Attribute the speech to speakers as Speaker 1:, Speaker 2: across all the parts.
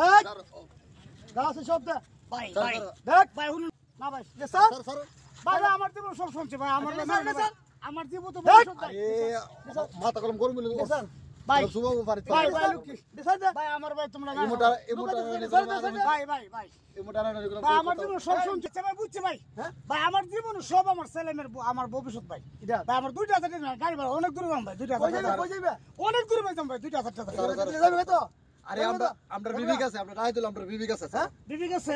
Speaker 1: এই গাছে সব দে
Speaker 2: ভাই
Speaker 3: স্যার,
Speaker 2: ভাই
Speaker 3: স্যার।
Speaker 1: দেখ
Speaker 2: ভাই শুনুন
Speaker 1: না ভাই দে স্যার
Speaker 3: স্যার স্যার
Speaker 1: ভাই ভাই, আমার জীবন সব শুনছে ভাই আমার
Speaker 2: স্যার, স্যার,
Speaker 1: আমার জীবন তো
Speaker 3: আরে
Speaker 1: ভাই
Speaker 3: মাথা কলম করুন বলে
Speaker 1: স্যার ভাই
Speaker 3: শুভ পারি
Speaker 1: ভাই ভাই দে স্যার দে ভাই আমার ভাই তোমরা ভাই ভাই ভাই ভাই আমার জীবন সব শুনছে ভাই বুঝছে ভাই ভাই আমার জীবন সব আমার ছেলেমের আমার ভবিষ্যৎ ভাই ভাই আমার 2,000 টাকা গাড়ি ভাড়া অনেক দূরে যাম ভাই 2,000 টাকা অনেক দূরে ভাই যাম ভাই 2,000 টাকা
Speaker 3: যাবে তো আরে আমরা বিবিক আছে আমরা রাই দিলাম আমরা বিবিক আছে হ্যাঁ
Speaker 1: বিবি গেছে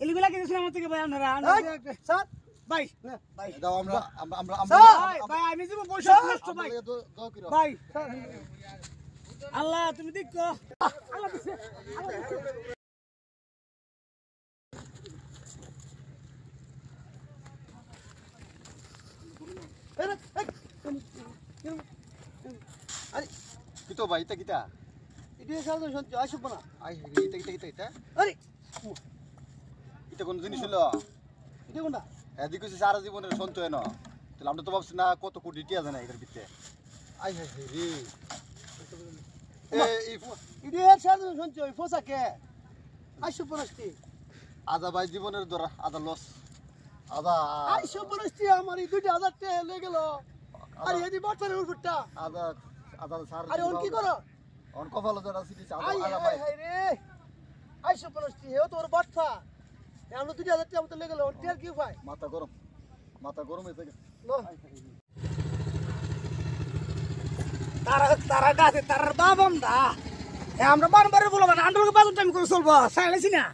Speaker 1: এলিগুলা কি দিছেন আমার থেকে ভাই আপনারা স্যার ভাই ভাই
Speaker 3: দাও আমরা আমরা
Speaker 1: ভাই ভাই আমি জীবন পয়সা নষ্ট ভাই ভাই আল্লাহ তুমি দেখো আল্লাহ দিছে আল্লাহ দিছে
Speaker 3: আরে কি তো ভাই এটা কিটা
Speaker 1: এটা সাথে সত্যি আসব না
Speaker 3: আই এটা
Speaker 1: আরে
Speaker 3: এটা কোন জিনিস হলো
Speaker 1: এটা কোনটা
Speaker 3: এদিকে সারা জীবনের সঞ্চয় না তাহলে আমরা তো ভাবছি না কত কোটি টিয়া জানা এটার ভিতরে আই হাই রে এই
Speaker 1: এটা সাথে সত্যি ফসাকে আসব না
Speaker 3: আদা ভাই জীবনের ধরা আদা লস আদা
Speaker 1: আসব না আমার এই 2,000 টাকা লয়ে গেল আরে এদি বটরে উঠটা
Speaker 3: আদা আদা সার
Speaker 1: আরে ওর কি করো
Speaker 3: অন কপাল ধরা সিটি আদা
Speaker 1: আই
Speaker 3: আদা
Speaker 1: হাই
Speaker 3: ভাই
Speaker 1: হাই রে আসব না হেও তোর বাটফা আমরা 2,000 টাকা মত লয়ে গেল ওর টিয়ার কি ভাই
Speaker 3: মাথা গরম হয়ে থাকে
Speaker 2: তারা গাছে তার বাবাম দা আমরা বারবার বলবো না আন্ডলকে বাজার টাইম করে চলবো সাইলেছি না